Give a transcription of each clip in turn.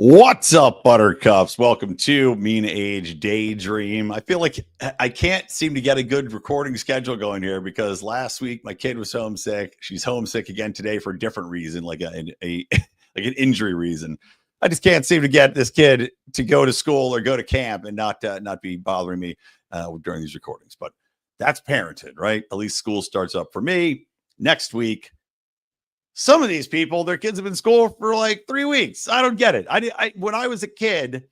What's up, buttercups? Welcome to Mean Age Daydream. I feel like I can't seem to get a good recording schedule going here because last week my kid was homesick. She's homesick again today for a different reason, like like an injury reason. I just can't seem to get this kid to go to school or go to camp and not be bothering me during these recordings. But that's parented, right? At least school starts up for me next week. Some of these people, their kids have been in school for like 3 weeks. I don't get it. When I was a kid,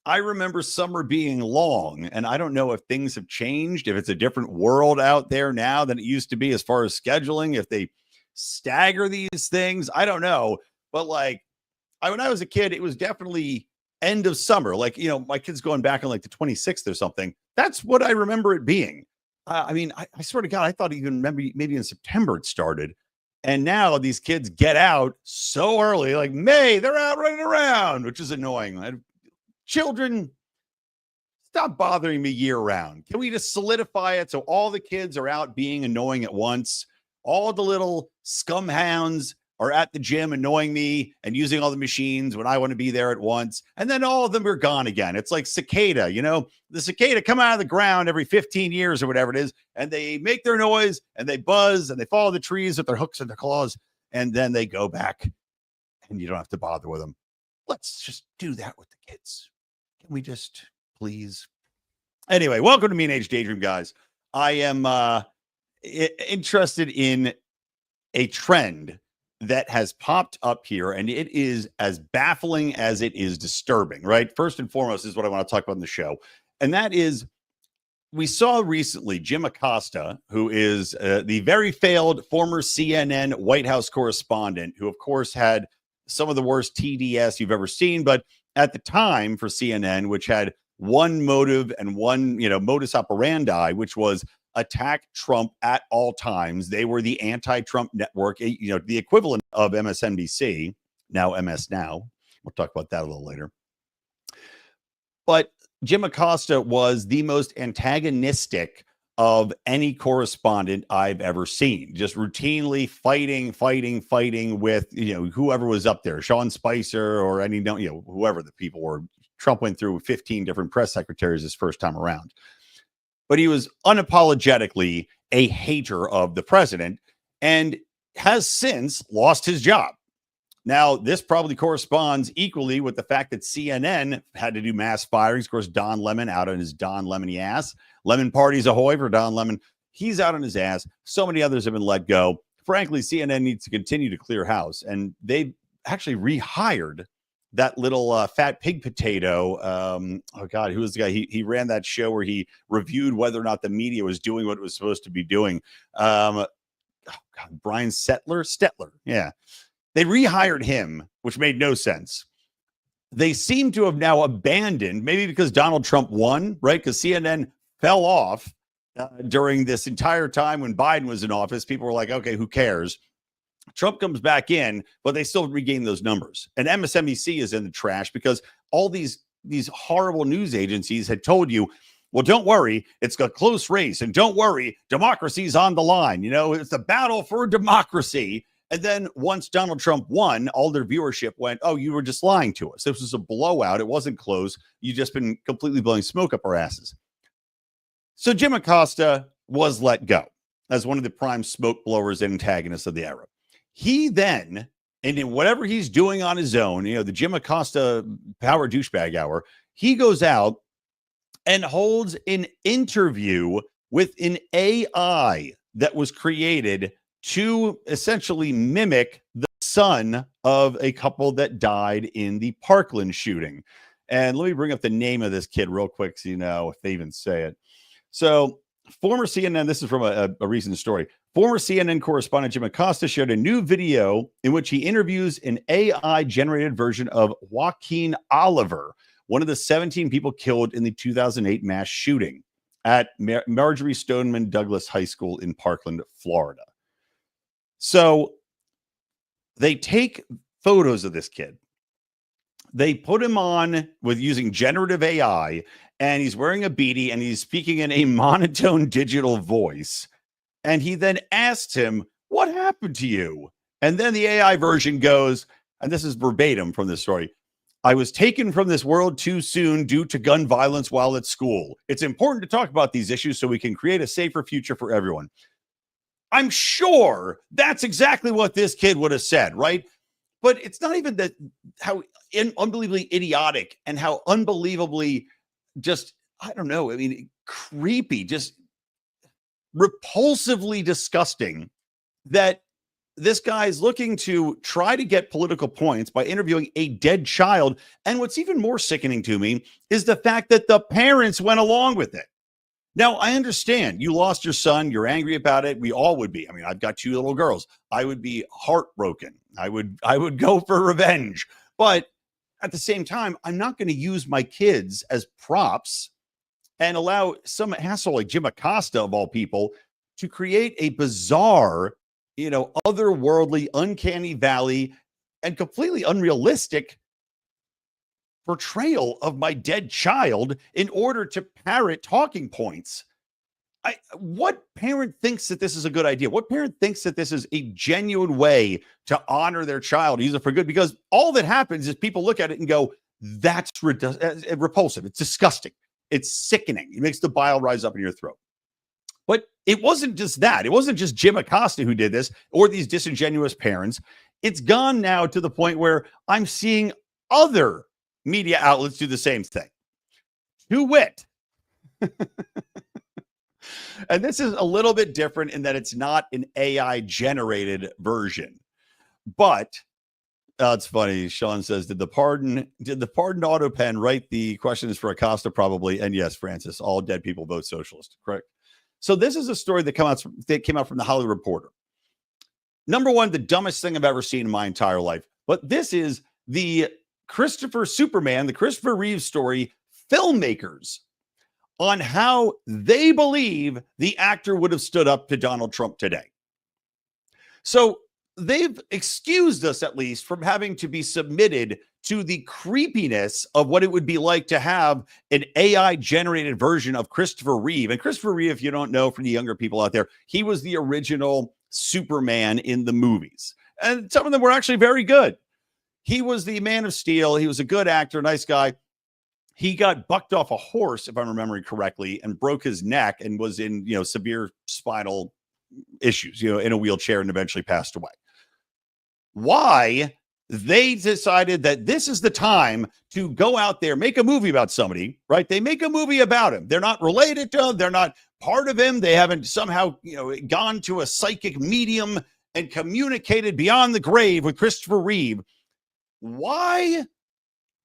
I remember summer being long, and I don't know if things have changed, if it's a different world out there now than it used to be as far as scheduling, if they stagger these things. I don't know. But when I was a kid, it was definitely end of summer. My kid's going back on like the 26th or something. That's what I remember it being. I swear to God, I thought even maybe in September it started. And now these kids get out so early, like May, they're out running around, which is annoying. Children, stop bothering me year round. Can we just solidify it so all the kids are out being annoying at once? All the little scum hounds are at the gym annoying me and using all the machines when I want to be there at once. And then all of them are gone again. It's like cicada, the cicada come out of the ground every 15 years or whatever it is. And they make their noise and they buzz and they follow the trees with their hooks and their claws. And then they go back and you don't have to bother with them. Let's just do that with the kids. Can we just please? Anyway, welcome to Mean Age Daydream, guys. I am interested in a trend that has popped up here, and it is as baffling as it is disturbing, right? First and foremost is what I want to talk about in the show. And that is, we saw recently Jim Acosta, who is the very failed former CNN White House correspondent, who of course had some of the worst TDS you've ever seen. But at the time for CNN, which had one motive and one, modus operandi, which was attack Trump at all times. They were the anti-Trump network, the equivalent of MSNBC, now MS Now. We'll talk about that a little later. But Jim Acosta was the most antagonistic of any correspondent I've ever seen, just routinely fighting with, whoever was up there, Sean Spicer or whoever the people were. Trump went through 15 different press secretaries his first time around. But he was unapologetically a hater of the president and has since lost his job. Now, this probably corresponds equally with the fact that CNN had to do mass firings. Of course, Don Lemon out on his Don Lemony ass. Lemon parties ahoy for Don Lemon. He's out on his ass. So many others have been let go. Frankly, CNN needs to continue to clear house. And they've actually rehired that little fat pig potato. Oh God, who was the guy? He ran that show where he reviewed whether or not the media was doing what it was supposed to be doing. Brian Stetler. Yeah. They rehired him, which made no sense. They seem to have now abandoned, maybe because Donald Trump won, right? Because CNN fell off during this entire time when Biden was in office. People were like, okay, who cares? Trump comes back in, but they still regain those numbers. And MSNBC is in the trash because all these horrible news agencies had told you, well, don't worry, it's a close race. And don't worry, democracy's on the line. It's a battle for democracy. And then once Donald Trump won, all their viewership went, oh, you were just lying to us. This was a blowout. It wasn't close. You've just been completely blowing smoke up our asses. So Jim Acosta was let go as one of the prime smoke blowers and antagonists of the era. He then, and in whatever he's doing on his own, the Jim Acosta Power Douchebag Hour, he goes out and holds an interview with an AI that was created to essentially mimic the son of a couple that died in the Parkland shooting. And let me bring up the name of this kid real quick so if they even say it. So former CNN, this is from a recent story. Former CNN correspondent Jim Acosta shared a new video in which he interviews an AI-generated version of Joaquin Oliver, one of the 17 people killed in the 2008 mass shooting at Marjorie Stoneman Douglas High School in Parkland, Florida. So they take photos of this kid. They put him on with using generative AI, and he's wearing a beanie and he's speaking in a monotone digital voice. And he then asked him, what happened to you? And then the AI version goes, and this is verbatim from this story, I was taken from this world too soon due to gun violence while at school. It's important to talk about these issues so we can create a safer future for everyone. I'm sure that's exactly what this kid would have said, right? But it's not even that how unbelievably idiotic and how unbelievably just, I don't know, I mean, creepy, just repulsively disgusting that this guy is looking to try to get political points by interviewing a dead child. And what's even more sickening to me is the fact that the parents went along with it. Now, I understand you lost your son. You're angry about it. We all would be. I mean, I've got 2 little girls. I would be heartbroken. I would go for revenge. But at the same time, I'm not going to use my kids as props and allow some asshole like Jim Acosta, of all people, to create a bizarre, otherworldly, uncanny valley and completely unrealistic portrayal of my dead child in order to parrot talking points. What parent thinks that this is a good idea? What parent thinks that this is a genuine way to honor their child, use it for good? Because all that happens is people look at it and go, that's repulsive. It's disgusting. It's sickening. It makes the bile rise up in your throat. But it wasn't just that. It wasn't just Jim Acosta who did this or these disingenuous parents. It's gone now to the point where I'm seeing other media outlets do the same thing. To wit. And this is a little bit different in that it's not an AI generated version. But it's funny. Sean says, did the pardoned auto pen write the question is for Acosta? Probably. And yes, Francis, all dead people vote socialist. Correct. So this is a story that came out from the Hollywood Reporter. Number one, the dumbest thing I've ever seen in my entire life. But this is the Christopher Reeve story, filmmakers on how they believe the actor would have stood up to Donald Trump today. So they've excused us, at least, from having to be submitted to the creepiness of what it would be like to have an AI-generated version of Christopher Reeve. And Christopher Reeve, if you don't know, for the younger people out there, he was the original Superman in the movies. And some of them were actually very good. He was the Man of Steel. He was a good actor, nice guy. He got bucked off a horse, if I'm remembering correctly, and broke his neck and was in, severe spinal issues, in a wheelchair, and eventually passed away. Why they decided that this is the time to go out there, make a movie about somebody, right? They make a movie about him. They're not related to him. They're not part of him. They haven't somehow, gone to a psychic medium and communicated beyond the grave with Christopher Reeve. Why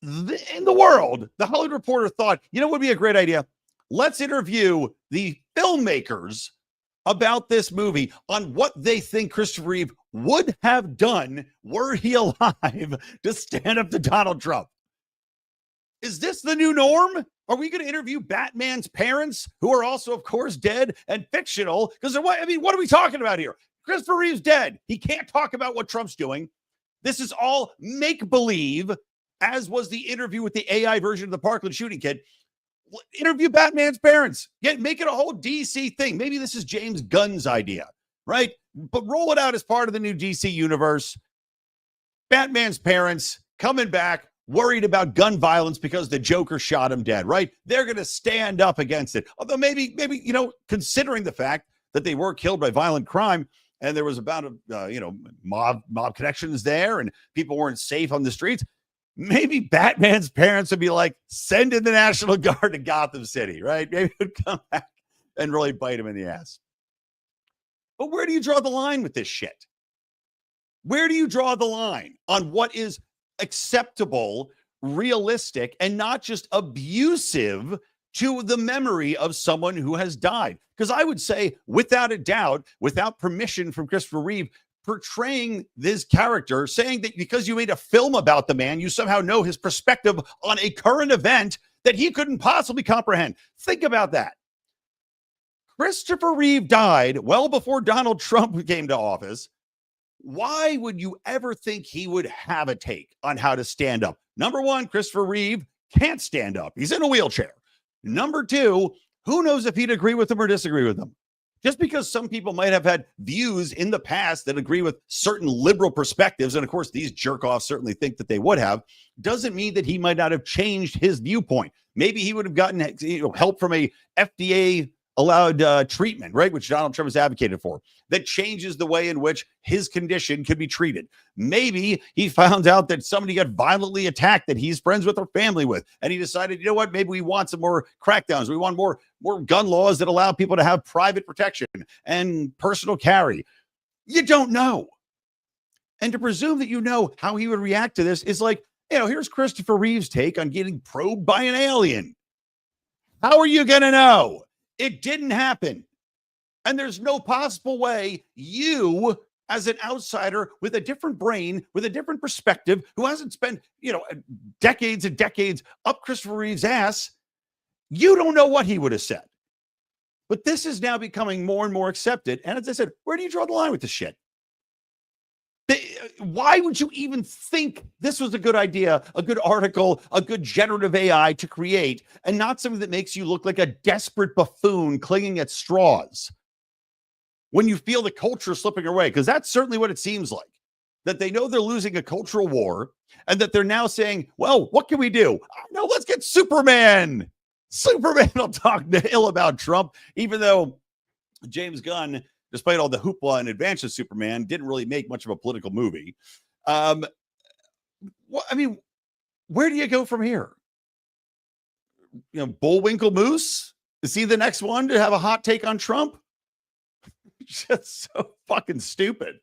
in the world, the Hollywood Reporter thought, what would be a great idea? Let's interview the filmmakers about this movie on what they think Christopher Reeve would have done were he alive to stand up to Donald Trump. Is this the new norm? Are we going to interview Batman's parents, who are also, of course, dead and fictional? Because what are we talking about here? Christopher Reeve's dead. He can't talk about what Trump's doing. This is all make-believe, as was the interview with the AI version of the Parkland shooting kid. Interview Batman's parents. Make it a whole DC thing. Maybe this is James Gunn's idea, right? But roll it out as part of the new DC universe. Batman's parents coming back, worried about gun violence because the Joker shot him dead, right? They're going to stand up against it. Although maybe, considering the fact that they were killed by violent crime and there was about mob connections there and people weren't safe on the streets, maybe Batman's parents would be like, send in the National Guard to Gotham City, right? Maybe it would come back and really bite him in the ass. But where do you draw the line with this shit? Where do you draw the line on what is acceptable, realistic, and not just abusive to the memory of someone who has died? Because I would say, without a doubt, without permission from Christopher Reeve, portraying this character, saying that because you made a film about the man, you somehow know his perspective on a current event that he couldn't possibly comprehend. Think about that. Christopher Reeve died well before Donald Trump came to office. Why would you ever think he would have a take on how to stand up? Number one, Christopher Reeve can't stand up. He's in a wheelchair. Number two, who knows if he'd agree with him or disagree with him? Just because some people might have had views in the past that agree with certain liberal perspectives, and of course, these jerk-offs certainly think that they would have, doesn't mean that he might not have changed his viewpoint. Maybe he would have gotten help from a FDA allowed treatment, right, which Donald Trump has advocated for, that changes the way in which his condition could be treated. Maybe he found out that somebody got violently attacked that he's friends with or family with, and he decided, you know what, maybe we want some more crackdowns. We want more gun laws that allow people to have private protection and personal carry. You don't know. And to presume that you know how he would react to this is like, here's Christopher Reeve's take on getting probed by an alien. How are you going to know? It didn't happen. And there's no possible way you, as an outsider with a different brain, with a different perspective, who hasn't spent, decades and decades up Christopher Reeve's ass, you don't know what he would have said. But this is now becoming more and more accepted. And as I said, where do you draw the line with this shit? Why would you even think this was a good idea, a good article, a good generative AI to create, and not something that makes you look like a desperate buffoon clinging at straws when you feel the culture slipping away? Because that's certainly what it seems like, that they know they're losing a cultural war and that they're now saying, well, what can we do? No, let's get Superman. Superman will talk ill about Trump, even though James Gunn, despite all the hoopla in advance of Superman, didn't really make much of a political movie. Where do you go from here? Bullwinkle Moose? Is he the next one to have a hot take on Trump? Just so fucking stupid.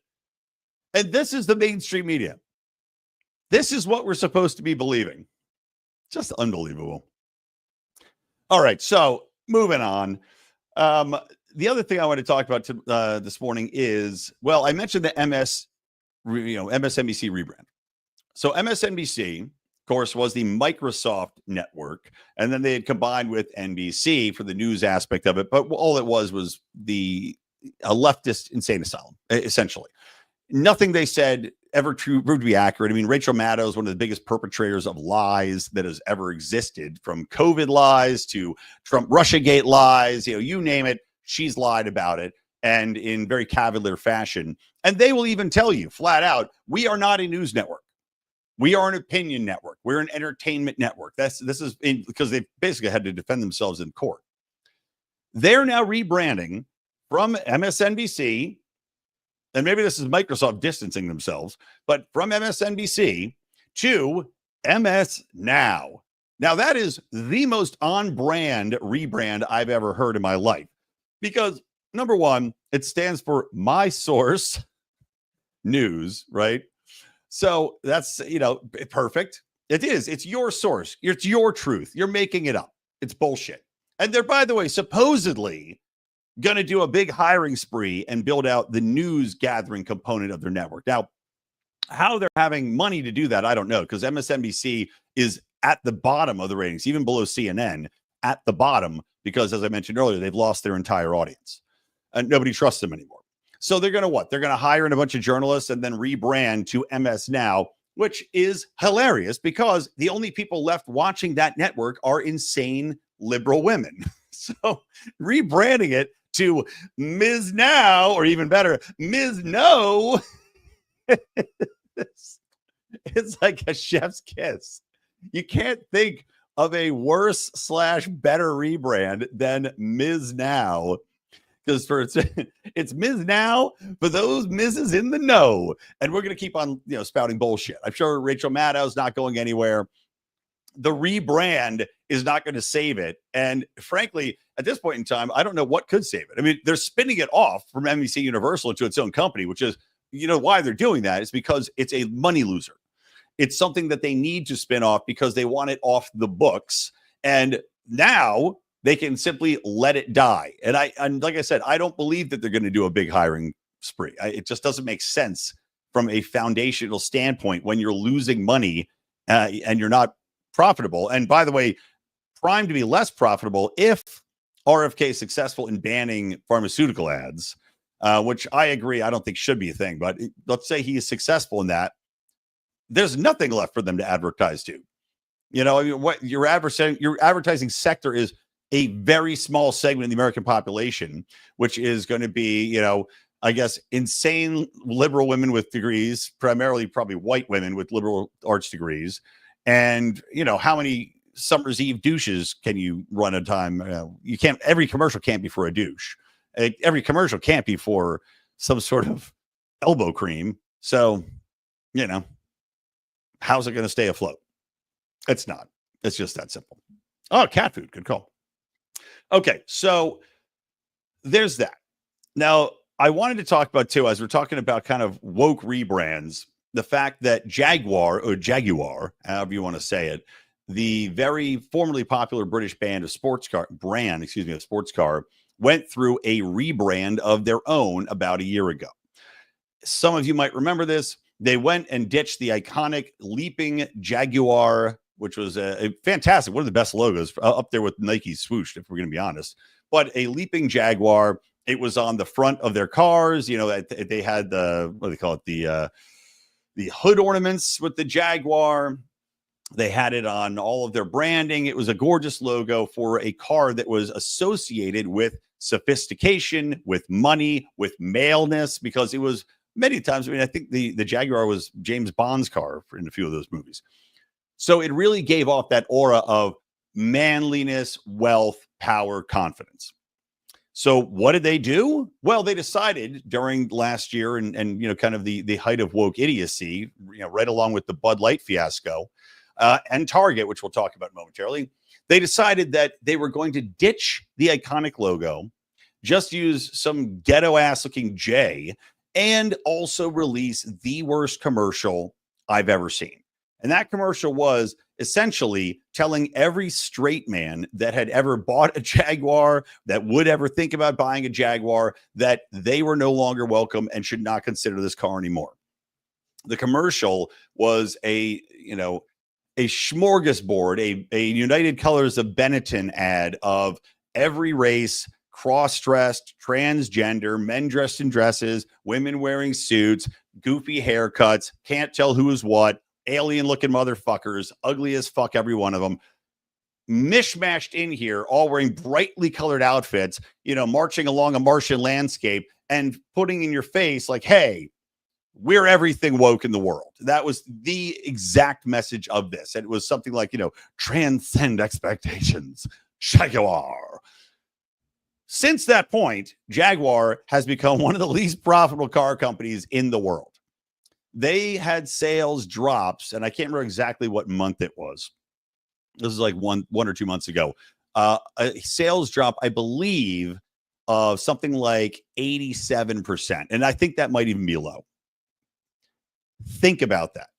And this is the mainstream media. This is what we're supposed to be believing. Just unbelievable. All right, so moving on. The other thing I want to talk about this morning is, I mentioned the MSNBC rebrand. So MSNBC, of course, was the Microsoft network, and then they had combined with NBC for the news aspect of it. But all it was a leftist insane asylum, essentially. Nothing they said ever proved to be accurate. I mean, Rachel Maddow is one of the biggest perpetrators of lies that has ever existed, from COVID lies to Trump Russiagate lies, you name it. She's lied about it, and in very cavalier fashion. And they will even tell you flat out, we are not a news network. We are an opinion network. We're an entertainment network. This is because they basically had to defend themselves in court. They're now rebranding from MSNBC, and maybe this is Microsoft distancing themselves, but from MSNBC to MS Now. Now, that is the most on-brand rebrand I've ever heard in my life. Because, number one, it stands for My Source News, right? So that's, perfect. It is. It's your source. It's your truth. You're making it up. It's bullshit. And they're, by the way, supposedly going to do a big hiring spree and build out the news gathering component of their network. Now, how they're having money to do that, I don't know, because MSNBC is at the bottom of the ratings, even below CNN, at the bottom, because as I mentioned earlier, they've lost their entire audience and nobody trusts them anymore. So they're going to what? They're going to hire in a bunch of journalists and then rebrand to MS Now, which is hilarious because the only people left watching that network are insane liberal women. So rebranding it to Ms. Now, or even better, Ms. No, it's like a chef's kiss. You can't think of a worse / better rebrand than Ms. Now, because it's Ms. Now for those Mrs. in the know, and we're going to keep on spouting bullshit. I'm sure Rachel Maddow's not going anywhere. The rebrand is not going to save it, and frankly, at this point in time, I don't know what could save it. I mean, they're spinning it off from NBC Universal into its own company, which is why they're doing that is because it's a money loser. It's something that they need to spin off because they want it off the books. And now they can simply let it die. And like I said, I don't believe that they're going to do a big hiring spree. It just doesn't make sense from a foundational standpoint when you're losing money and you're not profitable. And by the way, primed to be less profitable if RFK is successful in banning pharmaceutical ads, which I agree, I don't think should be a thing. But let's say he is successful in that. There's nothing left for them to advertise to. What your advertising sector is a very small segment of the American population, which is going to be, I guess, insane liberal women with degrees, primarily probably white women with liberal arts degrees. And, how many Summer's Eve douches can you run at a time? You can't, every commercial can't be for a douche. Every commercial can't be for some sort of elbow cream. So, how's it going to stay afloat? It's not. It's just that simple. Oh, cat food. Good call. Okay, so there's that. Now, I wanted to talk about, too, as we're talking about kind of woke rebrands, the fact that Jaguar, however you want to say it, the very formerly popular British brand of sports car, went through a rebrand of their own about a year ago. Some of you might remember this. They went and ditched the iconic leaping Jaguar, which was a fantastic, one of the best logos, up there with Nike's swoosh, if we're going to be honest. But a leaping Jaguar, it was on the front of their cars. They had what do they call it? The hood ornaments with the Jaguar. They had it on all of their branding. It was a gorgeous logo for a car that was associated with sophistication, with money, with maleness, because it was many times. I think the Jaguar was James Bond's car in a few of those movies. So it really gave off that aura of manliness, wealth, power, confidence. So what did they do? Well, they decided during last year and kind of the height of woke idiocy, right along with the Bud Light fiasco and Target, which we'll talk about momentarily, they decided that they were going to ditch the iconic logo, just use some ghetto ass looking J, and also release the worst commercial I've ever seen. And that commercial was essentially telling every straight man that had ever bought a Jaguar, that would ever think about buying a Jaguar, that they were no longer welcome and should not consider this car anymore. The commercial was a smorgasbord, a United Colors of Benetton ad of every race, cross-dressed, transgender, men dressed in dresses, women wearing suits, goofy haircuts, can't tell who is what, alien-looking motherfuckers, ugly as fuck, every one of them, mishmashed in here, all wearing brightly colored outfits, marching along a Martian landscape and putting in your face like, hey, we're everything woke in the world. That was the exact message of this. And it was something like, transcend expectations, Jaguar. Since that point, Jaguar has become one of the least profitable car companies in the world. They had sales drops, and I can't remember exactly what month it was. This is like one or 2 months ago. A sales drop, I believe, of something like 87%. And I think that might even be low. Think about that.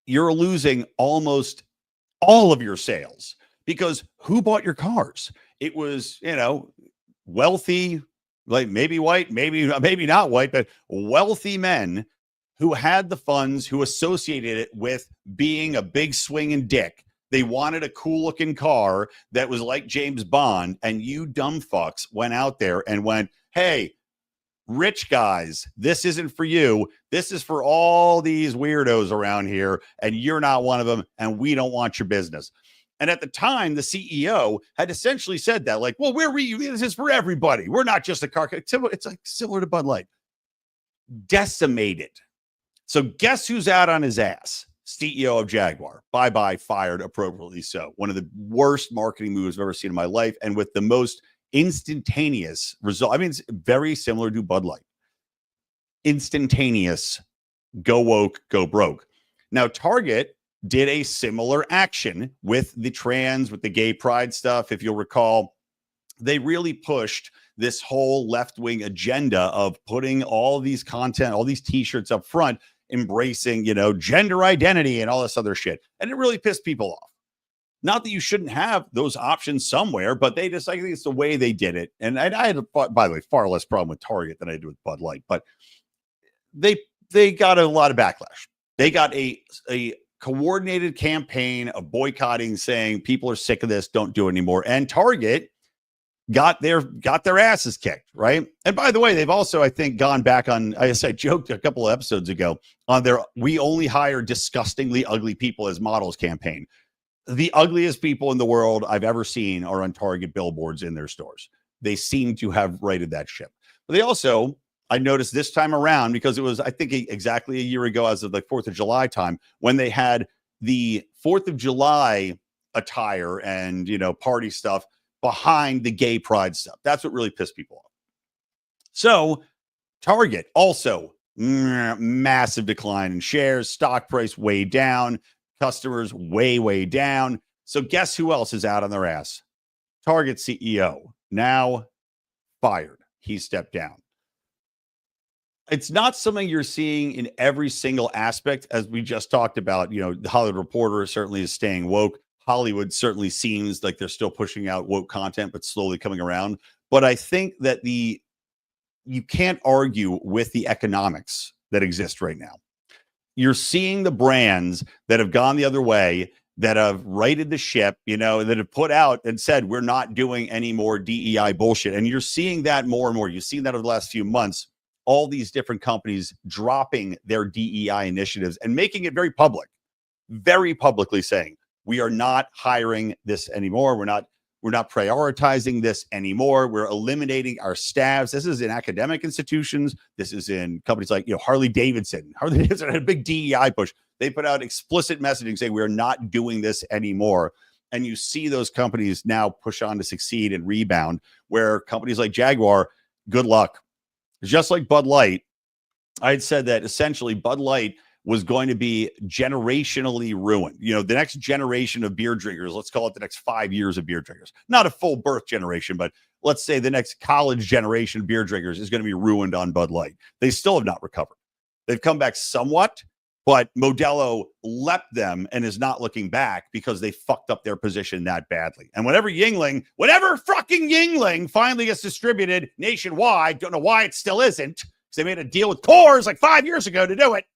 You're losing almost all of your sales because who bought your cars? It was, wealthy, like maybe white, maybe not white, but wealthy men who had the funds, who associated it with being a big swinging dick. They wanted a cool looking car that was like James Bond. And you dumb fucks went out there and went, hey, rich guys, this isn't for you. This is for all these weirdos around here. And you're not one of them. And we don't want your business. And at the time, the CEO had essentially said that, like, well, this is for everybody. We're not just a car. It's like similar to Bud Light. Decimated. So guess who's out on his ass? CEO of Jaguar. Bye-bye, fired, appropriately so. One of the worst marketing moves I've ever seen in my life, and with the most instantaneous result. I mean, it's very similar to Bud Light. Instantaneous, go woke, go broke. Now, Target did a similar action with the trans, with the gay pride stuff. If you'll recall, they really pushed this whole left-wing agenda of putting all these content, all these t-shirts up front, embracing, gender identity and all this other shit. And it really pissed people off. Not that you shouldn't have those options somewhere, but I think it's the way they did it. And I had, by the way, far less problem with Target than I did with Bud Light, but they got a lot of backlash. They got a coordinated campaign of boycotting, saying people are sick of this, don't do it anymore. And Target got their asses kicked, right? And by the way, they've also, I think, gone back on, I joked a couple of episodes ago on their "we only hire disgustingly ugly people as models" campaign. The ugliest people in the world I've ever seen are on Target billboards in their stores. They seem to have righted that ship. But they also, I noticed this time around, because it was, I think, exactly a year ago, as of the 4th of July time, when they had the 4th of July attire and, party stuff behind the gay pride stuff. That's what really pissed people off. So Target also massive decline in shares, stock price way down, customers way down. So guess who else is out on their ass? Target CEO, now fired. He stepped down. It's not something you're seeing in every single aspect, as we just talked about. The Hollywood Reporter certainly is staying woke. Hollywood certainly seems like they're still pushing out woke content, but slowly coming around. But I think that you can't argue with the economics that exist right now. You're seeing the brands that have gone the other way, that have righted the ship, that have put out and said, we're not doing any more DEI bullshit. And you're seeing that more and more. You've seen that over the last few months, all these different companies dropping their DEI initiatives and making it very publicly saying, we are not hiring this anymore. We're not prioritizing this anymore. We're eliminating our staffs. This is in academic institutions. This is in companies like, Harley Davidson. Harley Davidson had a big DEI push. They put out explicit messaging saying we're not doing this anymore. And you see those companies now push on to succeed and rebound, where companies like Jaguar, good luck. Just like Bud Light, I had said that essentially Bud Light was going to be generationally ruined. The next generation of beer drinkers, let's call it the next 5 years of beer drinkers, not a full birth generation, but let's say the next college generation of beer drinkers is going to be ruined on Bud Light. They still have not recovered. They've come back somewhat, but Modelo leapt them and is not looking back because they fucked up their position that badly. And whenever fucking Yingling finally gets distributed nationwide, don't know why it still isn't, because they made a deal with Coors like 5 years ago to do it,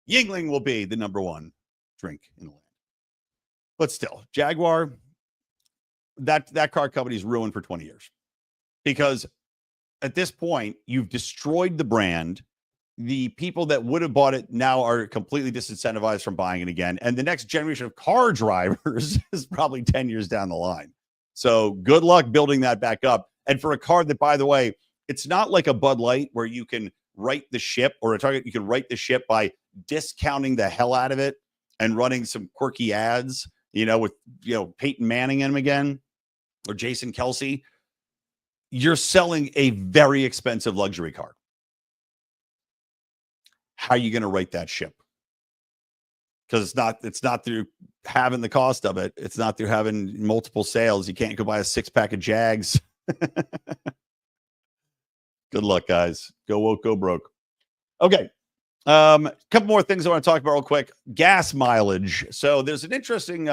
Yingling will be the number one drink in the land. But still, Jaguar, that car company is ruined for 20 years. Because at this point, you've destroyed the brand. The people that would have bought it now are completely disincentivized from buying it again. And the next generation of car drivers is probably 10 years down the line. So good luck building that back up. And for a car that, by the way, it's not like a Bud Light where you can right the ship, or a Target, you can right the ship by discounting the hell out of it and running some quirky ads, with, Peyton Manning in them again, or Jason Kelsey. You're selling a very expensive luxury car. How are you going to right that ship? Because it's not through having the cost of it. It's not through having multiple sales. You can't go buy a 6-pack of Jags. Good luck, guys. Go woke, go broke. Okay. Couple more things I want to talk about real quick. Gas mileage. So there's an interesting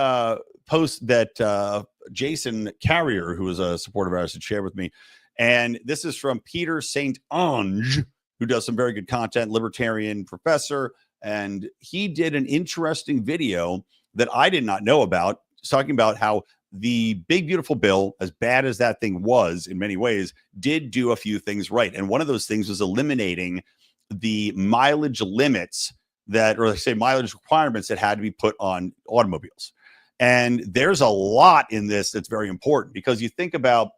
post that Jason Carrier, who is a supporter of ours, had shared with me. And this is from Peter St. Ange, who does some very good content, libertarian professor. And he did an interesting video that I did not know about, talking about how the big, beautiful bill, as bad as that thing was in many ways, did do a few things right. And one of those things was eliminating the mileage limits mileage requirements that had to be put on automobiles. And there's a lot in this that's very important, because you think about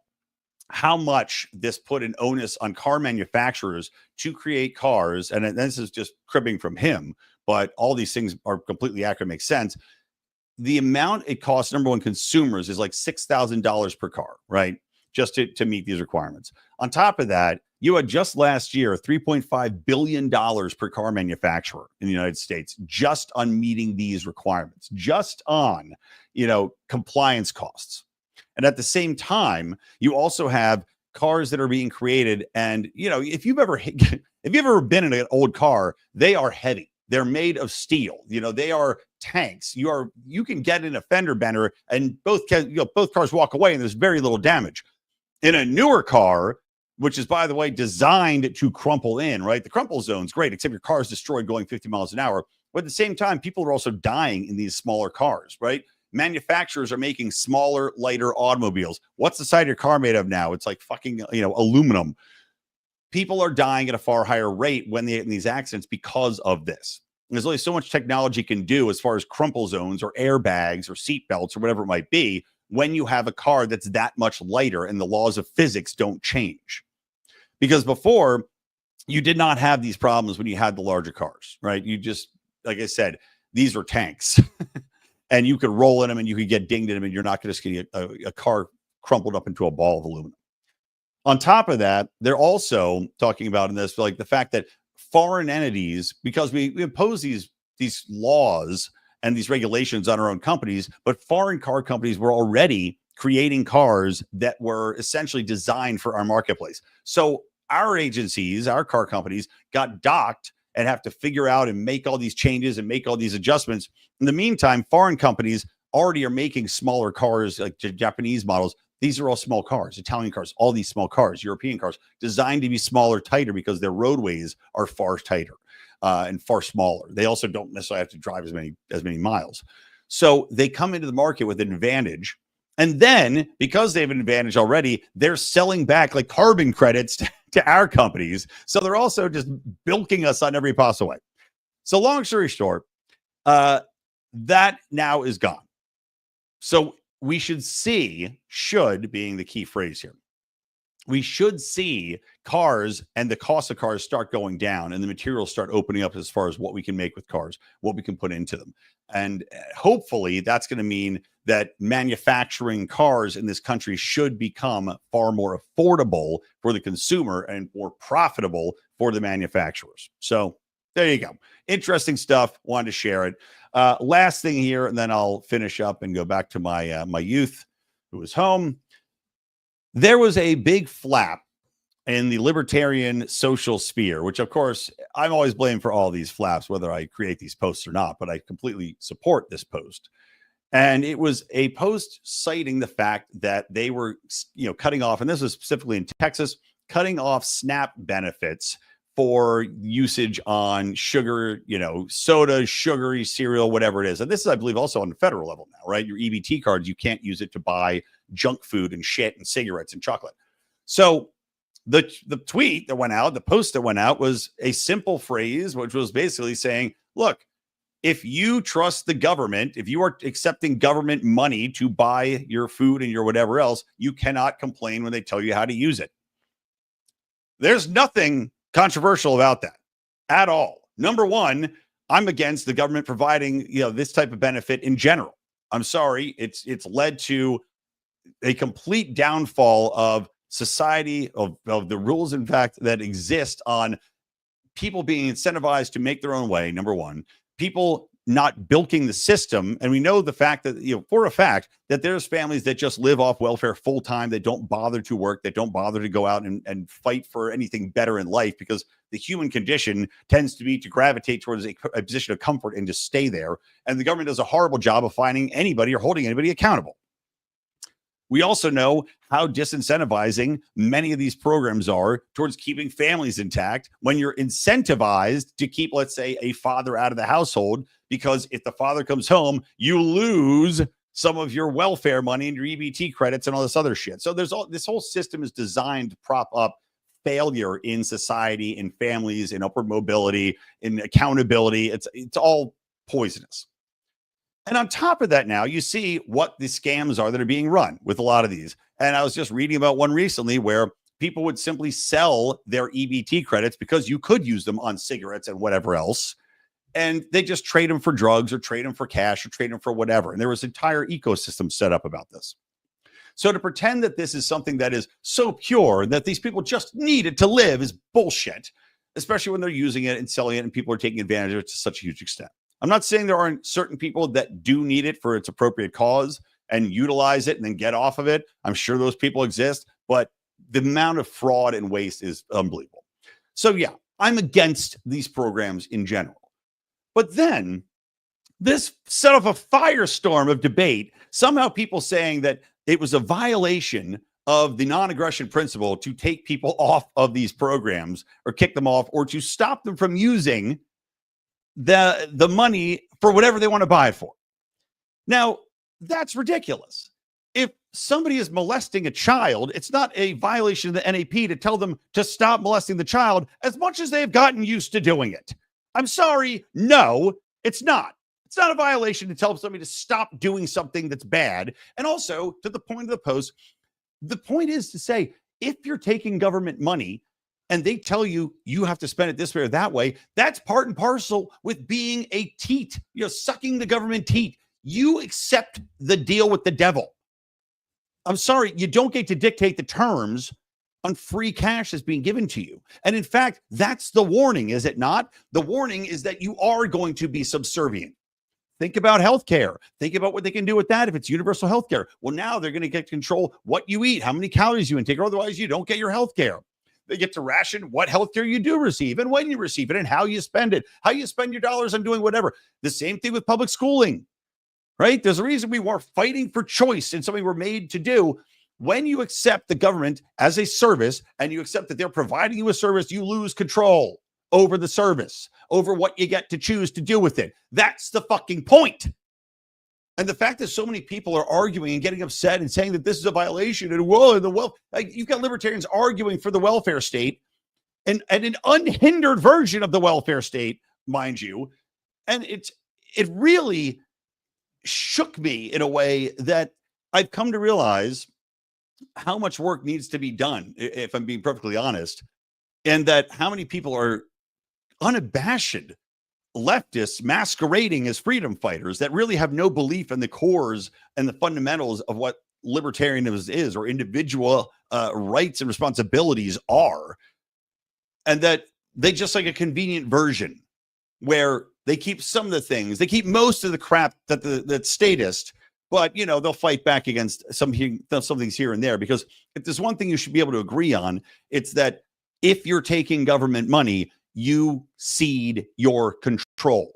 how much this put an onus on car manufacturers to create cars. And this is just cribbing from him, but all these things are completely accurate, make sense. The amount it costs, number one, consumers is like $6,000 per car, right? Just to meet these requirements. On top of that, you had just last year $3.5 billion per car manufacturer in the United States, just on meeting these requirements, just on, compliance costs. And at the same time, you also have cars that are being created. And, if you've ever been in an old car, they are heavy. They're made of steel. They are tanks. You can get in a fender bender and both cars walk away and there's very little damage. In a newer car, which is, by the way, designed to crumple in, right? The crumple zone's great, except your car is destroyed going 50 miles an hour. But at the same time, people are also dying in these smaller cars, right? Manufacturers are making smaller, lighter automobiles. What's the side of your car made of now? It's like fucking, aluminum. People are dying at a far higher rate when they get in these accidents because of this. There's only so much technology can do as far as crumple zones or airbags or seat belts or whatever it might be when you have a car that's that much lighter and the laws of physics don't change. Because before, you did not have these problems when you had the larger cars, right? You just, like I said, these are tanks and you could roll in them and you could get dinged in them and you're not going to get a car crumpled up into a ball of aluminum. On top of that, they're also talking about in this, like the fact that foreign entities, because we impose these laws and these regulations on our own companies, but foreign car companies were already creating cars that were essentially designed for our marketplace. So our agencies, our car companies got docked and have to figure out and make all these changes and make all these adjustments. In the meantime, foreign companies already are making smaller cars, like Japanese models. These are all small cars, Italian cars, all these small cars, European cars, designed to be smaller, tighter, because their roadways are far tighter and far smaller. They also don't necessarily have to drive as many miles. So they come into the market with an advantage. And then, because they have an advantage already, they're selling back like carbon credits to our companies. So they're also just bilking us on every possible way. So long story short, that now is gone. So we should being the key phrase here, we should see cars and the cost of cars start going down and the materials start opening up as far as what we can make with cars, what we can put into them. And hopefully that's going to mean that manufacturing cars in this country should become far more affordable for the consumer and more profitable for the manufacturers. So there you go. Interesting stuff. Wanted to share it. Last thing here, and then I'll finish up and go back to my my youth who was home. There was a big flap in the libertarian social sphere, which, of course, I'm always blamed for all these flaps, whether I create these posts or not, but I completely support this post. And it was a post citing the fact that they were, cutting off, and this was specifically in Texas, cutting off SNAP benefits for usage on sugar, soda, sugary cereal, whatever it is. And this is, I believe, also on the federal level now, right? Your EBT cards, you can't use it to buy junk food and shit and cigarettes and chocolate. So the tweet that went out, the post that went out was a simple phrase, which was basically saying, look, if you trust the government, if you are accepting government money to buy your food and your whatever else, you cannot complain when they tell you how to use it. There's nothing controversial about that at all. Number one, I'm against the government providing, this type of benefit in general. I'm sorry. It's led to a complete downfall of society, of the rules, in fact, that exist on people being incentivized to make their own way. Number one, people not bilking the system. And we know the fact that, for a fact that there's families that just live off welfare full time, that don't bother to work, that don't bother to go out and fight for anything better in life, because the human condition tends to be to gravitate towards a position of comfort and just stay there. And the government does a horrible job of finding anybody or holding anybody accountable. We also know how disincentivizing many of these programs are towards keeping families intact when you're incentivized to keep, let's say, a father out of the household, because if the father comes home, you lose some of your welfare money and your EBT credits and all this other shit. So this whole system is designed to prop up failure in society, in families, in upward mobility, in accountability. It's all poisonous. And on top of that, now you see what the scams are that are being run with a lot of these. And I was just reading about one recently where people would simply sell their EBT credits because you could use them on cigarettes and whatever else. And they just trade them for drugs or trade them for cash or trade them for whatever. And there was an entire ecosystem set up about this. So to pretend that this is something that is so pure that these people just need it to live is bullshit, especially when they're using it and selling it and people are taking advantage of it to such a huge extent. I'm not saying there aren't certain people that do need it for its appropriate cause and utilize it and then get off of it. I'm sure those people exist, but the amount of fraud and waste is unbelievable. So yeah, I'm against these programs in general. But then this set off a firestorm of debate. Somehow people saying that it was a violation of the non-aggression principle to take people off of these programs or kick them off or to stop them from using the money for whatever they want to buy it for. Now, that's ridiculous. If somebody is molesting a child, it's not a violation of the NAP to tell them to stop molesting the child as much as they've gotten used to doing it. I'm sorry. No, it's not. It's not a violation to tell somebody to stop doing something that's bad. And also, to the point of the post, the point is to say, if you're taking government money and they tell you you have to spend it this way or that way, that's part and parcel with being a teat, sucking the government teat. You accept the deal with the devil. I'm sorry, you don't get to dictate the terms on free cash that's being given to you. And in fact, that's the warning, is it not? The warning is that you are going to be subservient. Think about healthcare. Think about what they can do with that if it's universal healthcare. Well, now they're going to get to control what you eat, how many calories you intake, or otherwise you don't get your healthcare. They get to ration what healthcare you do receive and when you receive it and how you spend it, how you spend your dollars on doing whatever. The same thing with public schooling, right? There's a reason we were fighting for choice and something we're made to do. When you accept the government as a service and you accept that they're providing you a service, you lose control over the service, over what you get to choose to do with it. That's the fucking point. And the fact that so many people are arguing and getting upset and saying that this is a violation and you've got libertarians arguing for the welfare state and an unhindered version of the welfare state, mind you. And it really shook me in a way that I've come to realize how much work needs to be done, if I'm being perfectly honest, and that how many people are unabashed leftists masquerading as freedom fighters that really have no belief in the cores and the fundamentals of what libertarianism is or individual rights and responsibilities are. And that they just like a convenient version where they keep some of the things, they keep most of the crap that's statist, but they'll fight back against some things here and there. Because if there's one thing you should be able to agree on, it's that if you're taking government money, you cede your control.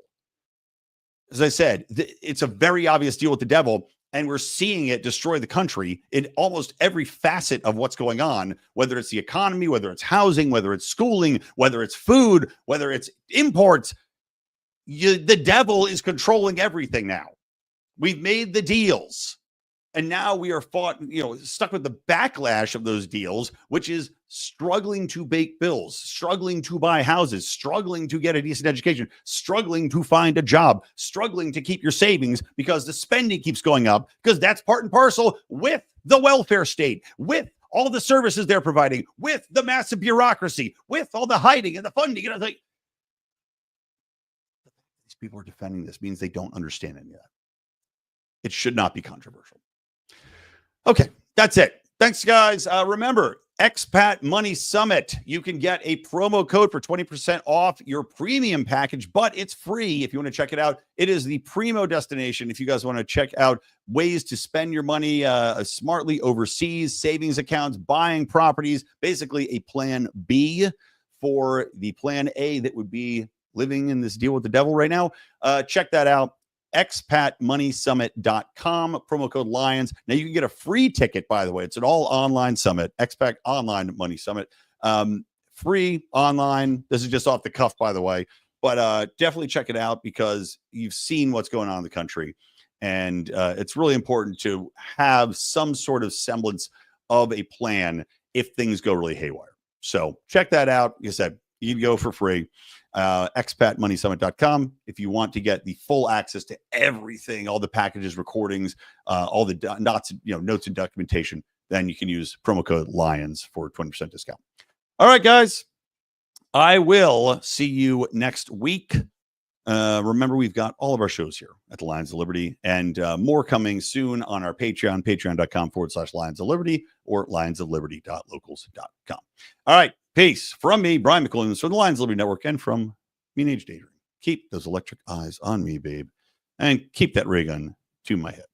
As I said, it's a very obvious deal with the devil, and we're seeing it destroy the country in almost every facet of what's going on, whether it's the economy, whether it's housing, whether it's schooling, whether it's food, whether it's imports. The devil is controlling everything now. We've made the deals, and now we are stuck with the backlash of those deals, which is struggling to pay bills, struggling to buy houses, struggling to get a decent education, struggling to find a job, struggling to keep your savings because the spending keeps going up, because that's part and parcel with the welfare state, with all the services they're providing, with the massive bureaucracy, with all the hiding and the funding. These people are defending this means they don't understand any of that. It should not be controversial. Okay, that's it. Thanks, guys. Remember, Expat Money Summit. You can get a promo code for 20% off your premium package, but it's free if you want to check it out. It is the primo destination if you guys want to check out ways to spend your money smartly overseas, savings accounts, buying properties, basically a plan B for the plan A that would be living in this deal with the devil right now. Check that out. expatmoneysummit.com, promo code Lions. Now you can get a free ticket, by the way. It's an all online summit, Expat Online Money Summit. Free online. This is just off the cuff, by the way, but definitely check it out because you've seen what's going on in the country. And it's really important to have some sort of semblance of a plan if things go really haywire. So check that out. Like I said, you can go for free. expatmoneysummit.com if you want to get the full access to everything, all the packages, recordings, all the notes and documentation. Then you can use promo code Lions for 20% discount. All right, guys, I will see you next week. Remember, we've got all of our shows here at the Lions of Liberty, and more coming soon on our Patreon, patreon.com/Lions of Liberty or lionsofliberty.locals.com. All right. Peace from me, Brian McWilliams, from the Lions of Liberty Network, and from Mean Age Daydream. Keep those electric eyes on me, babe, and keep that ray gun to my head.